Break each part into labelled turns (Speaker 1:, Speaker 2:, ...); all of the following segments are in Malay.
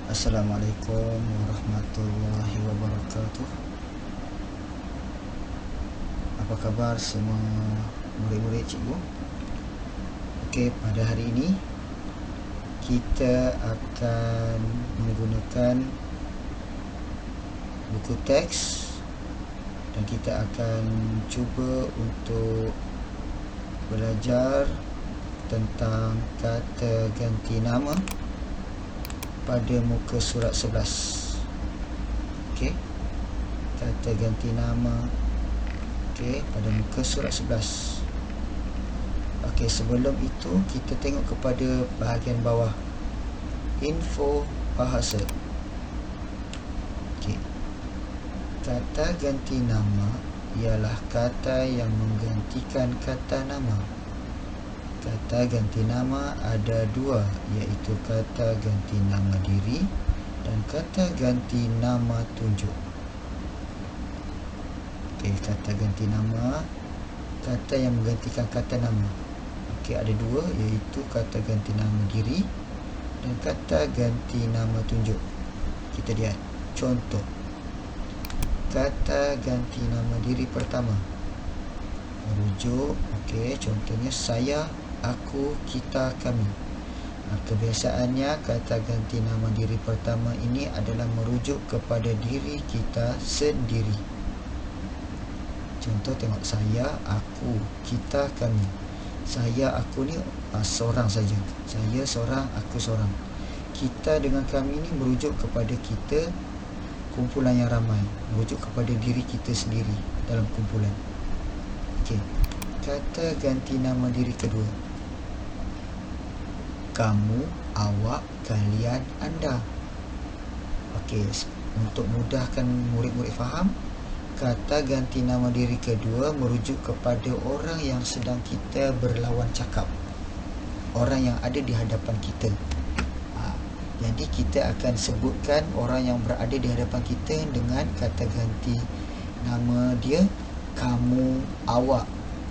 Speaker 1: Assalamualaikum warahmatullahi wabarakatuh. Apa khabar semua murid-murid cikgu? Okey, pada hari ini kita akan menggunakan buku teks dan kita akan cuba untuk belajar tentang kata ganti nama pada muka surat 11. Okey, kata ganti nama pada muka surat 11. Okey, sebelum itu kita tengok kepada bahagian bawah, info bahasa. Okey, kata ganti nama ialah kata yang menggantikan kata nama. Kata ganti nama ada dua, iaitu kata ganti nama diri dan kata ganti nama tunjuk. Okey, kata ganti nama, kata yang menggantikan kata nama. Okey, ada dua, iaitu kata ganti nama diri dan kata ganti nama tunjuk. Kita lihat contoh. Kata ganti nama diri pertama, merujuk. Okey, contohnya saya, aku, kita, kami. Kebiasaannya kata ganti nama diri pertama ini adalah merujuk kepada diri kita sendiri. Contoh, tengok, saya, aku, kita, kami. Saya, aku ni seorang saja. Saya seorang, aku seorang. Kita dengan kami ni merujuk kepada kita, kumpulan yang ramai, merujuk kepada diri kita sendiri dalam kumpulan. Okey, kata ganti nama diri kedua, kamu, awak, kalian, anda. Okey, untuk mudahkan murid-murid faham, kata ganti nama diri kedua merujuk kepada orang yang sedang kita berlawan cakap, orang yang ada di hadapan kita. Jadi kita akan sebutkan orang yang berada di hadapan kita dengan kata ganti nama dia kamu, awak,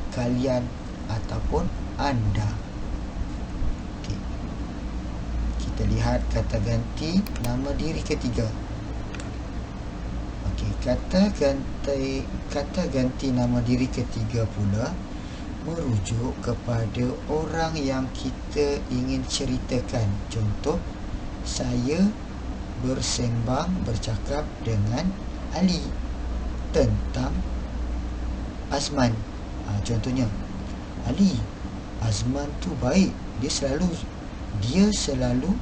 Speaker 1: kalian ataupun anda. Okay. Kita lihat kata ganti nama diri ketiga. Okey, kata ganti nama diri ketiga pula merujuk kepada orang yang kita ingin ceritakan. Contoh, saya bercakap dengan Ali tentang Azman. Contohnya, Ali, Azman tu baik, dia selalu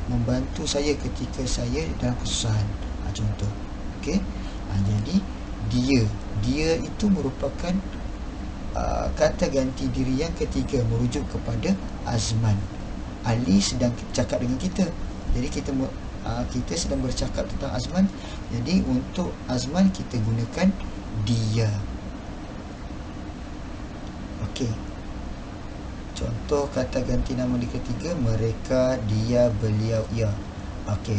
Speaker 1: membantu saya ketika saya dalam kesusahan. Contoh. Okey. Jadi dia itu merupakan kata ganti diri yang ketiga, merujuk kepada Azman. Ali sedang cakap dengan kita, jadi kita sedang bercakap tentang Azman. Jadi untuk Azman kita gunakan dia. Okey, contoh kata ganti nama di ketiga, mereka, dia, beliau, ia. Okey,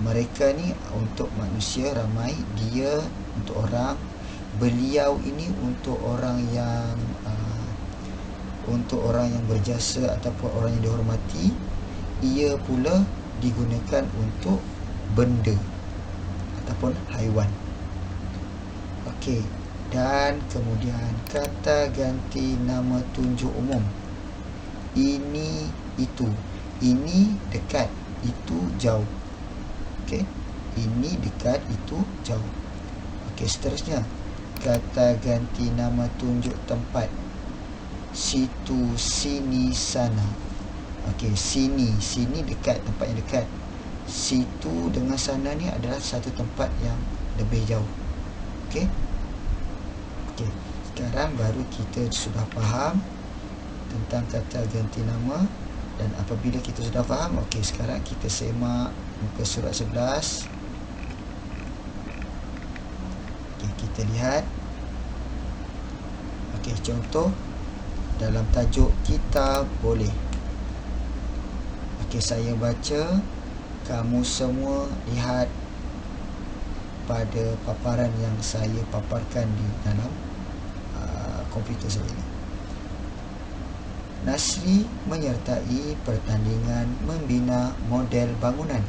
Speaker 1: mereka ni untuk manusia ramai, dia untuk orang, beliau ini untuk orang yang berjasa ataupun orang yang dihormati. Ia pula digunakan untuk benda ataupun haiwan. Okey, dan kemudian kata ganti nama tunjuk umum, ini, itu. Ini dekat, itu jauh. Okey, ini dekat, itu jauh. Okey, seterusnya kata ganti nama tunjuk tempat, situ, sini, sana. Okey, sini dekat, tempat yang dekat. Situ dengan sana ni adalah satu tempat yang lebih jauh. Okey, sekarang baru kita sudah faham tentang kata ganti nama. Dan apabila kita sudah faham, okey, sekarang kita semak muka surat 11. Okey, kita lihat. Okey, contoh dalam tajuk kita boleh. Okey, saya baca, kamu semua lihat pada paparan yang saya paparkan di dalam komputer saya ini. Nasri menyertai pertandingan membina model bangunan.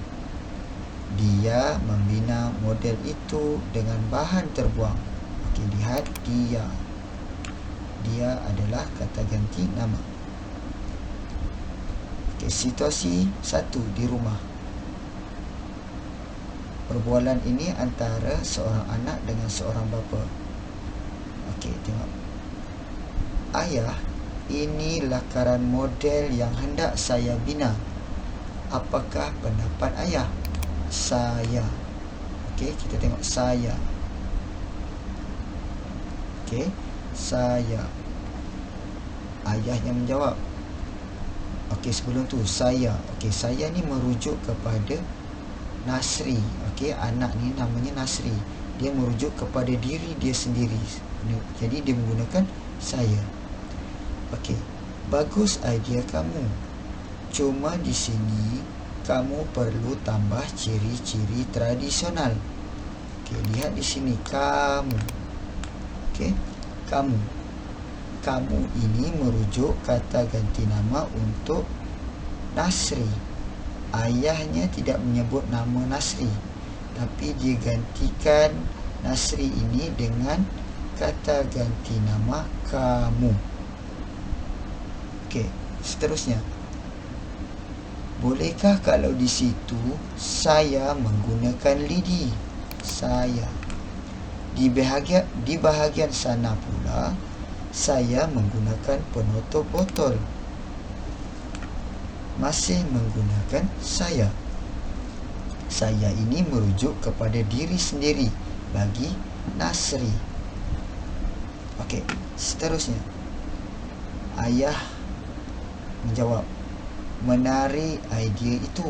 Speaker 1: Dia membina model itu dengan bahan terbuang. Okey, lihat dia. Dia adalah kata ganti nama. Okey, situasi 1 di rumah. Perbualan ini antara seorang anak dengan seorang bapa. Okey, tengok. Ayah, ini lakaran model yang hendak saya bina. Apakah pendapat ayah? Saya. Okey, kita tengok saya. Okey, saya. Ayah yang menjawab. Okey, sebelum tu saya. Okey, saya ni merujuk kepada Nasri. Okey, anak ni namanya Nasri. Dia merujuk kepada diri dia sendiri. Jadi dia menggunakan saya. Okey, bagus idea kamu. Cuma di sini kamu perlu tambah ciri-ciri tradisional. Okey, lihat di sini kamu. Okey, kamu. Kamu ini merujuk kata ganti nama untuk Nasri. Ayahnya tidak menyebut nama Nasri, tapi dia gantikan Nasri ini dengan kata ganti nama kamu. Okey, seterusnya. Bolehkah kalau di situ saya menggunakan lidi? Saya. Di bahagian sana pula saya menggunakan penutup botol. Masih menggunakan saya. Saya ini merujuk kepada diri sendiri bagi Nasri. Okey, seterusnya. Ayah menjawab, menarik idea itu.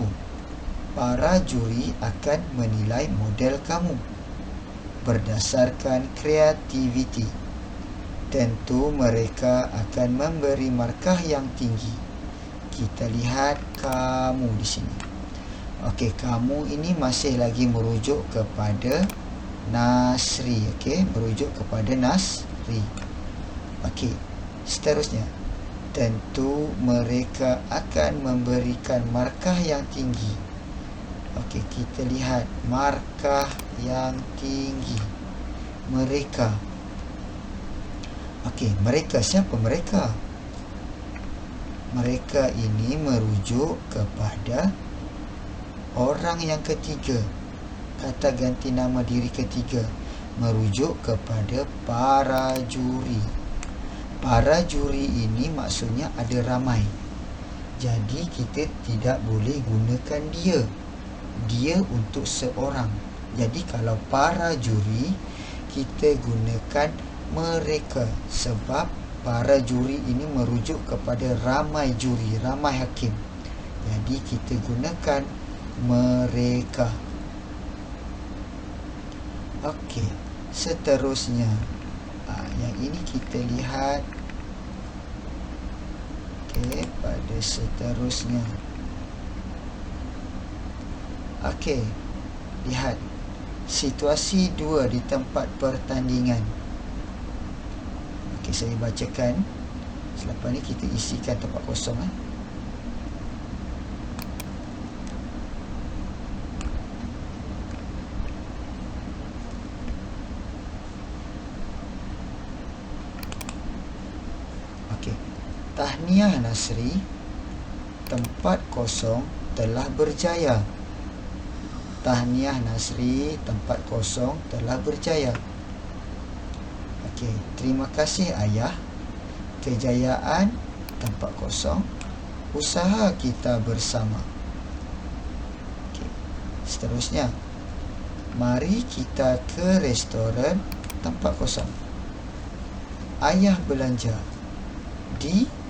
Speaker 1: Para juri akan menilai model kamu berdasarkan kreativiti. Tentu mereka akan memberi markah yang tinggi. Kita lihat kamu di sini. Okey, kamu ini masih lagi merujuk kepada Nasri. Okey, merujuk kepada Nasri. Okey, seterusnya. Tentu mereka akan memberikan markah yang tinggi. Okey, kita lihat markah yang tinggi. Mereka. Okey, mereka. Siapa mereka? Mereka ini merujuk kepada orang yang ketiga. Kata ganti nama diri ketiga merujuk kepada para juri. Para juri ini maksudnya ada ramai. Jadi kita tidak boleh gunakan dia. Dia untuk seorang. Jadi kalau para juri, kita gunakan mereka. Sebab para juri ini merujuk kepada ramai juri, ramai hakim. Jadi kita gunakan mereka. Okey, seterusnya. Yang ini kita lihat. Okey, pada seterusnya. Okey, lihat. Situasi 2 di tempat pertandingan. Okey, saya bacakan. Selepas ni kita isikan tempat kosong. Tahniah Nasri, tempat kosong telah berjaya. Tahniah Nasri, tempat kosong telah berjaya. Okey, terima kasih ayah. Kejayaan, tempat kosong, usaha kita bersama. Okey, seterusnya. Mari kita ke restoran, tempat kosong. Ayah belanja. Di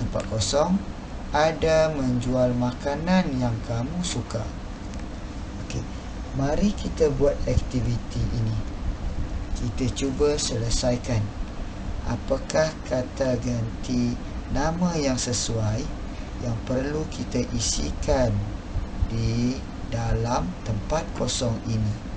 Speaker 1: tempat kosong ada menjual makanan yang kamu suka. Okey, mari kita buat aktiviti ini. Kita cuba selesaikan. Apakah kata ganti nama yang sesuai yang perlu kita isikan di dalam tempat kosong ini?